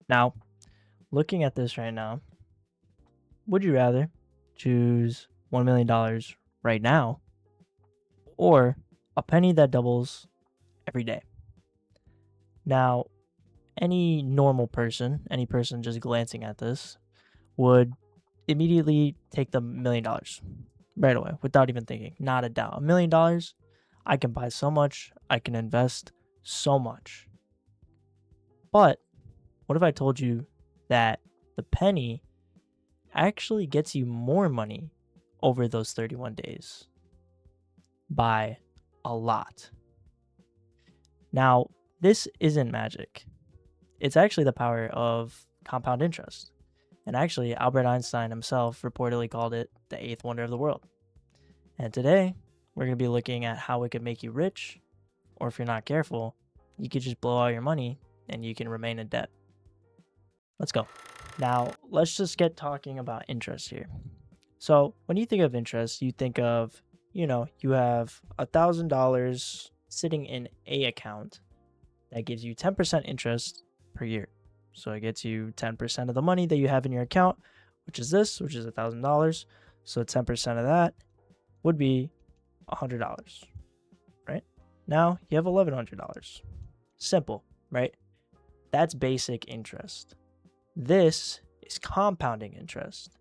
Now, looking at this right now, would you rather choose $1 million right now or a penny that doubles every day? Now, any normal person, any person just glancing at this, would immediately take the $1 million right away without even thinking. Not a doubt. $1 million, I can buy so much, I can invest so much. But what if I told you that the penny actually gets you more money over those 31 days by a lot? Now, this isn't magic. It's actually the power of compound interest. And actually, Albert Einstein himself reportedly called it the eighth wonder of the world. And today, we're going to be looking at how it could make you rich, or if you're not careful, you could just blow all your money and you can remain in debt. Let's go. Now, let's just get talking about interest here. So, when you think of interest, you think of, you have $1,000 sitting in a account that gives you 10% interest per year. So it gets you 10% of the money that you have in your account, which is $1,000. So 10% of that would be $100, right? Now you have $1,100. Simple, right? That's basic interest. This is compounding interest,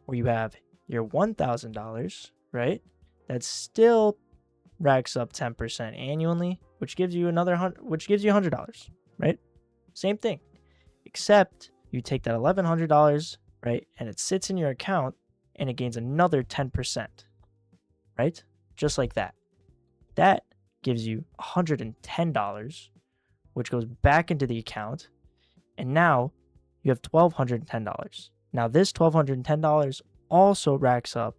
where you have your $1,000, right? That still racks up 10% annually, which gives you $100, right? Same thing, except you take that $1,100, right, and it sits in your account and it gains another 10%, right? Just like that. That gives you $110, which goes back into the account, and now you have $1,210. Now this $1,210 also racks up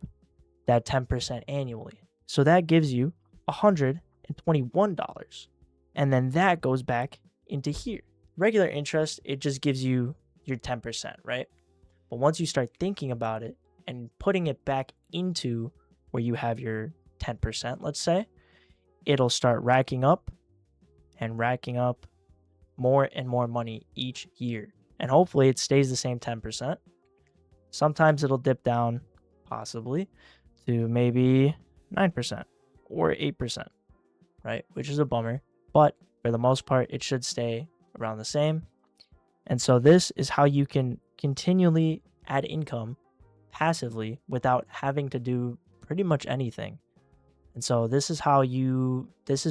that 10% annually. So that gives you $121. And then that goes back into here. Regular interest, it just gives you your 10%, right? But once you start thinking about it and putting it back into where you have your 10%, let's say, it'll start racking up and racking up more and more money each year. And hopefully it stays the same 10%. Sometimes it'll dip down, possibly, to maybe 9% or 8%, right? Which is a bummer. But for the most part, it should stay around the same. And so this is how you can continually add income passively without having to do pretty much anything. And so this is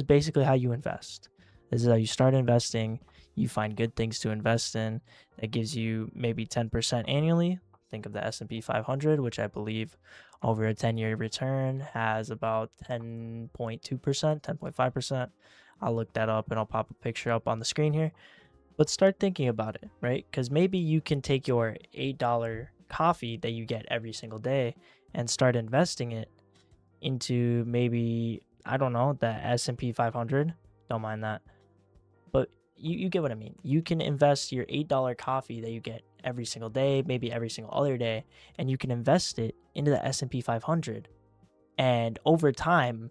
basically how you invest. This is how you start investing. You find good things to invest in that gives you maybe 10% annually. Think of the S&P 500, which I believe over a 10-year return has about 10.2%, 10.5%. I'll look that up and I'll pop a picture up on the screen here. But start thinking about it, right? Because maybe you can take your $8 coffee that you get every single day and start investing it into maybe, I don't know, the S&P 500. Don't mind that. But you get what I mean. You can invest your $8 coffee that you get every single day, maybe every single other day, and you can invest it into the S&P 500. And over time,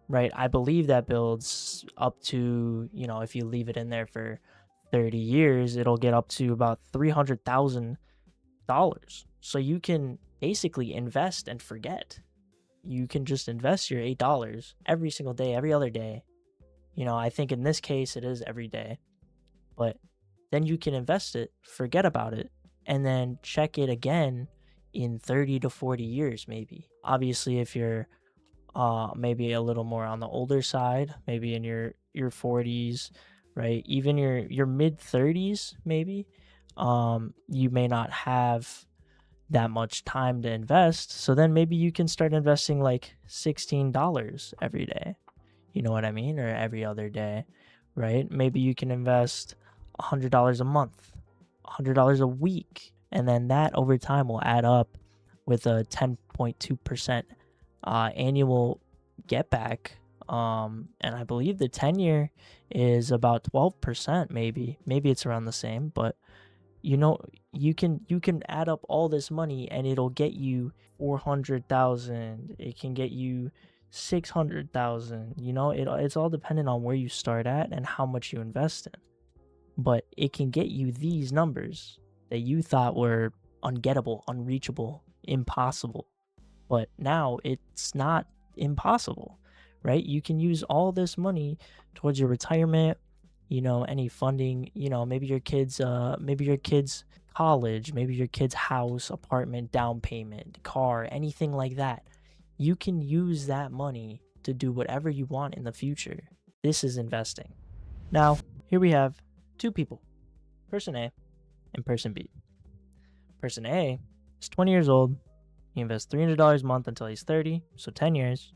right, I believe that builds up to, if you leave it in there for 30 years, it'll get up to about $300,000. So you can basically invest and forget. You can just invest your $8 every single day, every other day. I think in this case it is every day. But then you can invest it, forget about it, and then check it again in 30 to 40 years maybe. Obviously, if you're maybe a little more on the older side, maybe in your 40s, right? Even your mid 30s maybe, you may not have that much time to invest. So then maybe you can start investing like $16 every day. You know what I mean? Or every other day, right? Maybe you can invest $100 a month, $100 a week, and then that over time will add up with a 10.2% annual get back. And I believe the 10-year is about 12%, maybe it's around the same, but you can add up all this money and it'll get you 400,000. It can get you 600,000. It's all dependent on where you start at and how much you invest in. but it can get you these numbers that you thought were ungettable, unreachable, impossible. But now it's not impossible, right? You can use all this money towards your retirement, any funding, maybe your kids college, maybe your kids house, apartment, down payment, car, anything like that. You can use that money to do whatever you want in the future. This is investing. Now, here we have two people, person A and person B. Person A is 20 years old. He invests $300 a month until he's 30, so 10 years,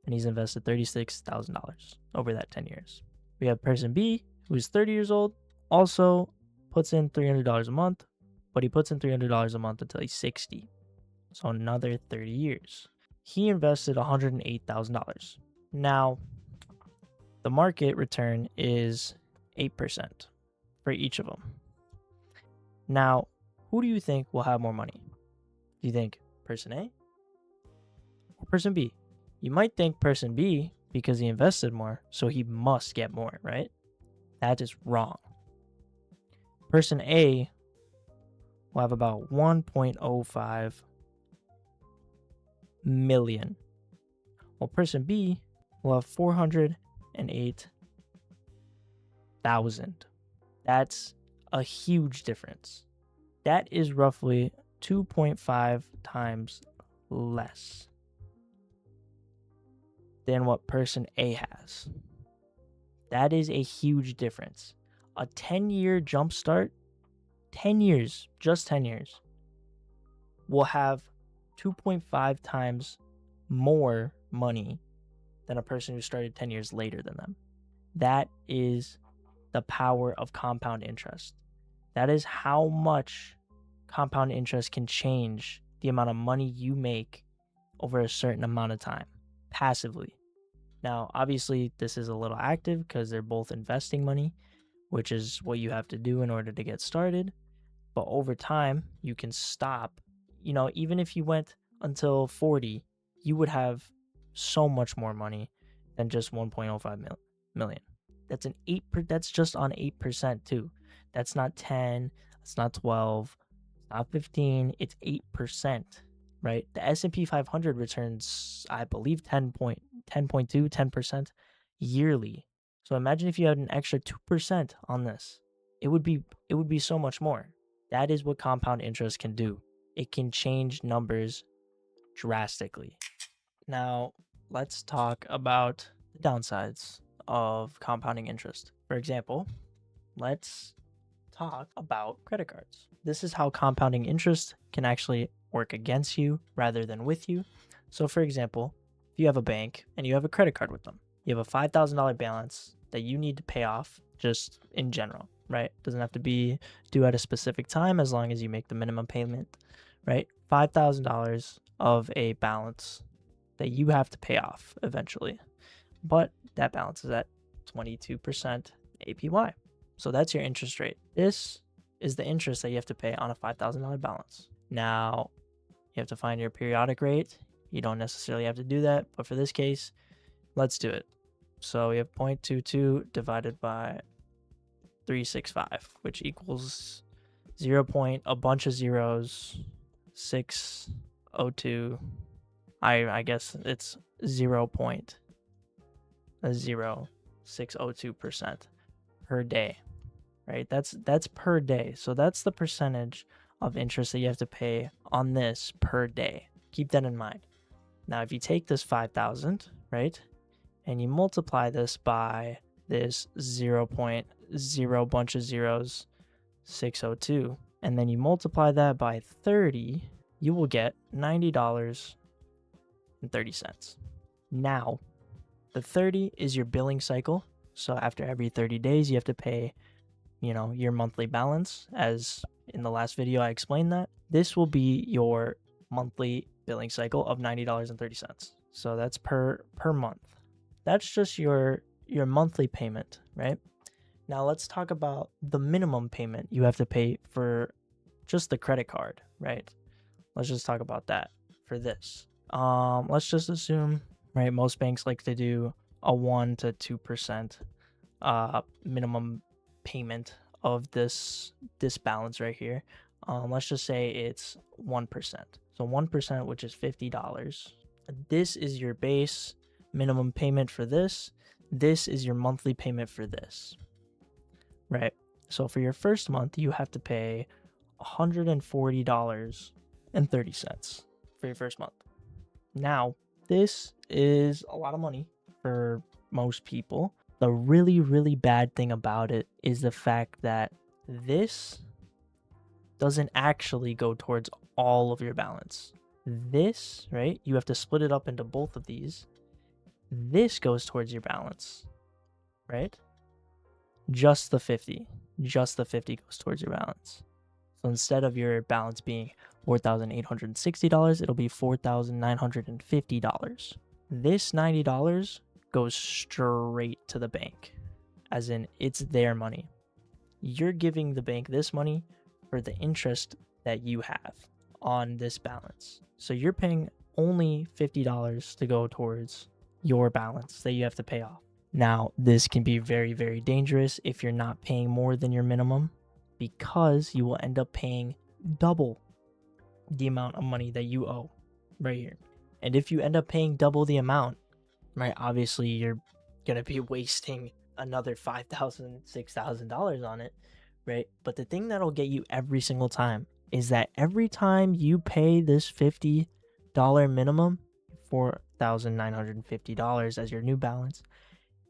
and he's invested $36,000 over that 10 years. We have person B, who is 30 years old, also puts in $300 a month, but he puts in $300 a month until he's 60, so another 30 years. He invested $108,000. Now, the market return is 8% for each of them. Now, who do you think will have more money? Do you think person A or person B? You might think person B because he invested more, so he must get more, right? That is wrong. Person A will have about 1.05 million, while person B will have 408,000. That's a huge difference. That is roughly 2.5 times less than what person A has. That is a huge difference. A 10-year jumpstart, 10 years, just 10 years, will have 2.5 times more money than a person who started 10 years later than them. That is the power of compound interest. That is how much compound interest can change the amount of money you make over a certain amount of time, passively. Now, obviously, this is a little active because they're both investing money, which is what you have to do in order to get started. But over time, you can stop. Even if you went until 40, you would have so much more money than just 1.05 million. That's that's just on 8% too. That's not 10, that's not 12, it's not 15, it's 8%, right? The S&P 500 returns, I believe, 10% yearly. So imagine if you had an extra 2% on this. It would be so much more. That is what compound interest can do. It can change numbers drastically. Now, let's talk about the downsides of compounding interest. For example, let's talk about credit cards. This is how compounding interest can actually work against you rather than with you. So for example, if you have a bank and you have a credit card with them, you have a $5,000 balance that you need to pay off just in general, right? Doesn't have to be due at a specific time as long as you make the minimum payment, right? $5,000 of a balance that you have to pay off eventually. But that balance is at 22% APY. So that's your interest rate. This is the interest that you have to pay on a $5,000 balance. Now, you have to find your periodic rate. You don't necessarily have to do that, but for this case, let's do it. So we have 0.22 divided by 365, which equals 0. A bunch of zeros, 602. I guess it's 0.0602% per day, right? That's per day. So that's the percentage of interest that you have to pay on this per day. Keep that in mind. Now, if you take this 5,000, right, and you multiply this by this 0.0 bunch of zeros, 602, and then you multiply that by 30, you will get $90.30. Now, the 30 is your billing cycle. So after every 30 days, you have to pay, your monthly balance. As in the last video, I explained that. This will be your monthly billing cycle of $90.30. So that's per month. That's just your monthly payment, right? Now let's talk about the minimum payment you have to pay for just the credit card, right? Let's just talk about that for this. Let's just assume, right, most banks like to do a 1 to 2% minimum payment of this balance right here, let's just say it's 1%. So 1%, which is $50. This is your base minimum payment for this. This is your monthly payment for this, right? So for your first month, you have to pay $140.30 for your first month. Now, this is a lot of money for most people. The really, really bad thing about it is the fact that this doesn't actually go towards all of your balance. This, right, you have to split it up into both of these. This goes towards your balance, right? Just the 50 goes towards your balance. So instead of your balance being $4,860, it'll be $4,950. This $90 goes straight to the bank, as in it's their money. You're giving the bank this money for the interest that you have on this balance. So you're paying only $50 to go towards your balance that you have to pay off. Now, this can be very, very dangerous if you're not paying more than your minimum, because you will end up paying double the amount of money that you owe right here. And if you end up paying double the amount, right, obviously you're going to be wasting another $5,000, $6,000 on it, right? But the thing that'll get you every single time is that every time you pay this $50 minimum, $4,950 as your new balance,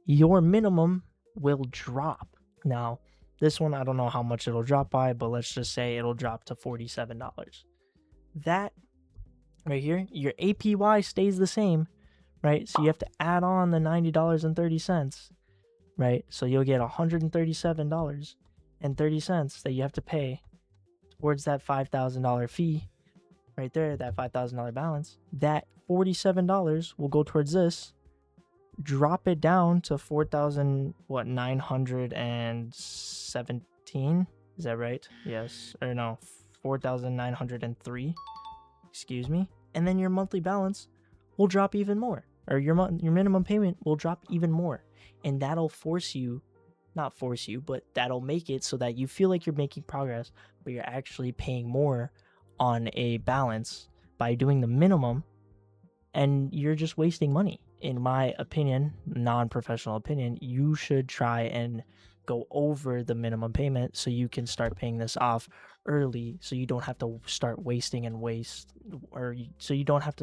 your minimum will drop. Now, this one, I don't know how much it'll drop by, but let's just say it'll drop to $47. That right here, your APY stays the same, right? So you have to add on the $90.30, right? So you'll get $137.30 that you have to pay towards that $5,000 fee right there, that $5,000 balance. That $47 will go towards this. Drop it down to 4,917. Is that right? Yes. Or no, 4,903. Excuse me. And then your monthly balance will drop even more, or your minimum payment will drop even more. And that'll not force you, but that'll make it so that you feel like you're making progress, but you're actually paying more on a balance by doing the minimum, and you're just wasting money. In my opinion, non-professional opinion, you should try and go over the minimum payment so you can start paying this off early, so you don't have to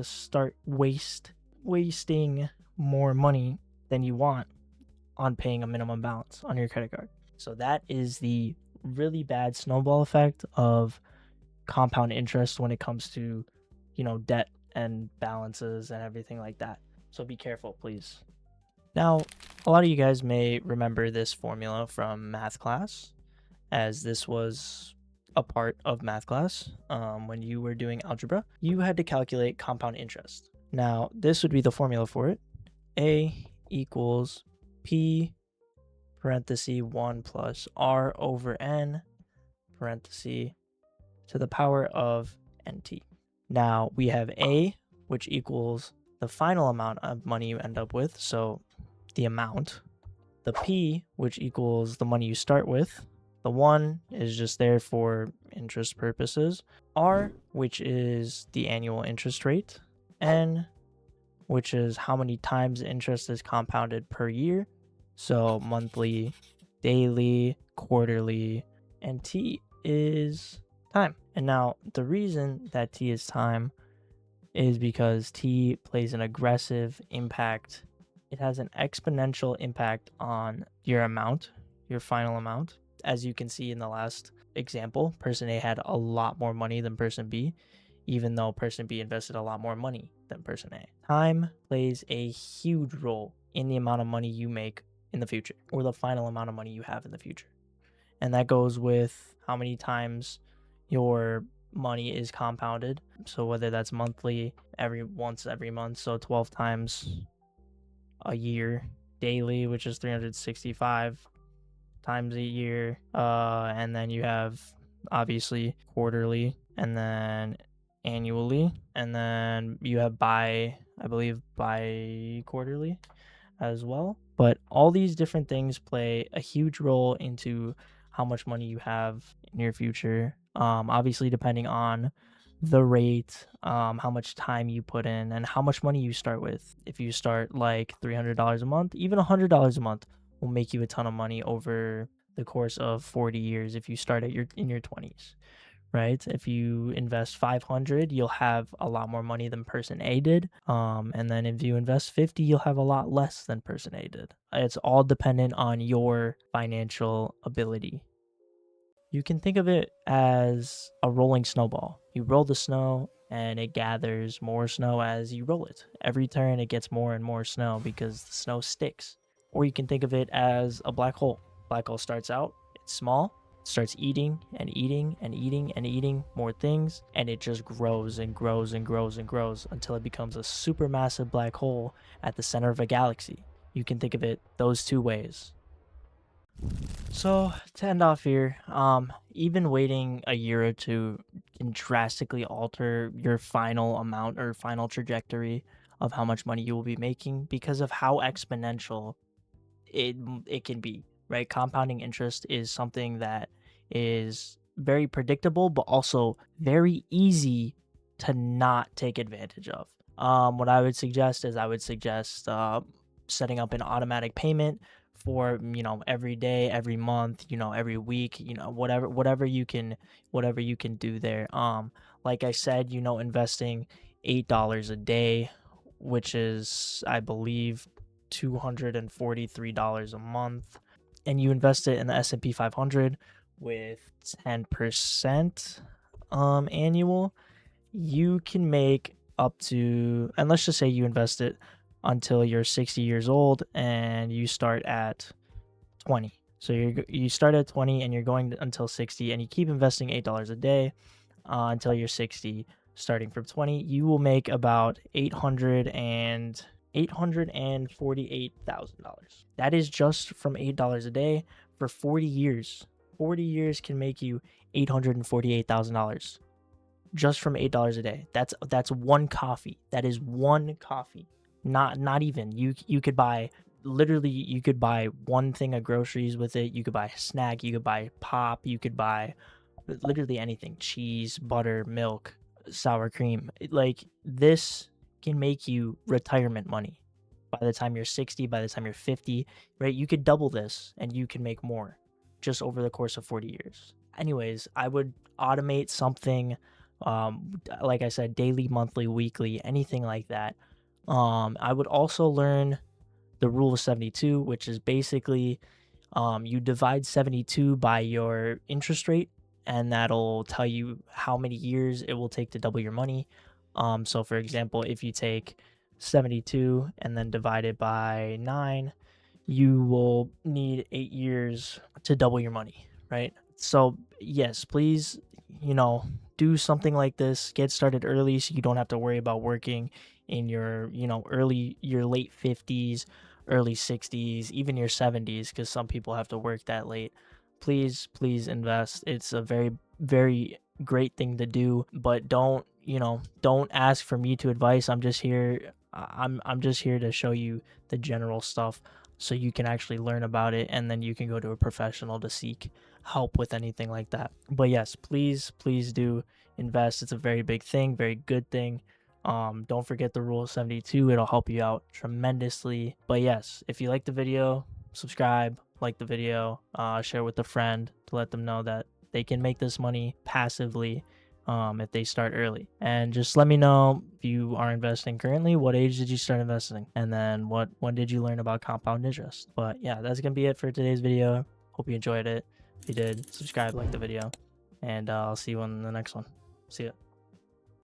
start wasting more money than you want on paying a minimum balance on your credit card. So that is the really bad snowball effect of compound interest when it comes to, debt and balances and everything like that. So be careful, please. Now, a lot of you guys may remember this formula from math class, as this was a part of math class. When you were doing algebra, you had to calculate compound interest. Now, this would be the formula for it. A equals P parenthesis 1 plus R over N parenthesis to the power of NT. Now, we have A, which equals the final amount of money you end up with, so the amount. The P, which equals the money you start with. The 1 is just there for interest purposes. R, which is the annual interest rate. N, which is how many times interest is compounded per year. So monthly, daily, quarterly, and T is time. And now the reason that T is time is because T plays an aggressive impact. It has an exponential impact on your amount, your final amount. As you can see in the last example, person A had a lot more money than person B, even though person B invested a lot more money than person A. Time plays a huge role in the amount of money you make in the future, or the final amount of money you have in the future. And that goes with how many times your money is compounded. So whether that's monthly, once every month, so 12 times a year, daily, which is 365 times a year, and then you have obviously quarterly, and then annually, and then you have bi quarterly as well. But all these different things play a huge role into how much money you have in your future. Obviously depending on the rate, how much time you put in, and how much money you start with. If you start like $300 a month, even $100 a month will make you a ton of money over the course of 40 years if you start at in your 20s, right? If you invest 500, you'll have a lot more money than person A did. And then if you invest 50, you'll have a lot less than person A did. It's all dependent on your financial ability. You can think of it as a rolling snowball. You roll the snow and it gathers more snow as you roll it. Every turn it gets more and more snow because the snow sticks. Or you can think of it as a black hole. Black hole starts out, it's small, starts eating and eating and eating and eating more things, and it just grows and grows and grows and grows until it becomes a supermassive black hole at the center of a galaxy. You can think of it those two ways. So to end off here, even waiting a year or two can drastically alter your final amount or final trajectory of how much money you will be making because of how exponential it can be, right? Compounding interest is something that is very predictable, but also very easy to not take advantage of. What I would suggest is setting up an automatic payment for every day, every month, every week, whatever you can do there. Like I said, investing $8 a day, which is I believe $243 a month, and you invest it in the S&P 500 with 10% annual, you can make up to, and let's just say you invest it until you're 60 years old and you start at 20. So you start at 20 and you're going until 60, and you keep investing $8 a day until you're 60. Starting from 20, you will make about $848,000. That is just from $8 a day for 40 years. 40 years can make you $848,000 just from $8 a day. That's one coffee. That is one coffee. Not even. You could buy, literally you could buy one thing of groceries with it. You could buy a snack, you could buy pop, you could buy literally anything, cheese, butter, milk, sour cream. Like, this can make you retirement money by the time you're 60, by the time you're 50, right? You could double this and you can make more just over the course of 40 years. Anyways, I would automate something, like I said, daily, monthly, weekly, anything like that. I would also learn the rule of 72, which is basically you divide 72 by your interest rate, and that'll tell you how many years it will take to double your money. So for example, if you take 72 and then divide it by 9, you will need 8 years to double your money, right? So yes, please, do something like this. Get started early so you don't have to worry about working in your, your late 50s, early 60s, even your 70s, because some people have to work that late. Please invest. It's a very, very great thing to do, but don't ask for me to advise. I'm just here to show you the general stuff so you can actually learn about it, and then you can go to a professional to seek help with anything like that. But yes, please do invest. It's a very big thing, very good thing. Don't forget the rule of 72. It'll help you out tremendously. But yes, if you like the video, subscribe, like the video, share with a friend to let them know that they can make this money passively if they start early. And just let me know if you are investing currently, what age did you start investing, and then when did you learn about compound interest. But yeah, that's gonna be it for today's video. Hope you enjoyed it. If you did, subscribe, like the video, and I'll see you on the next one. See ya.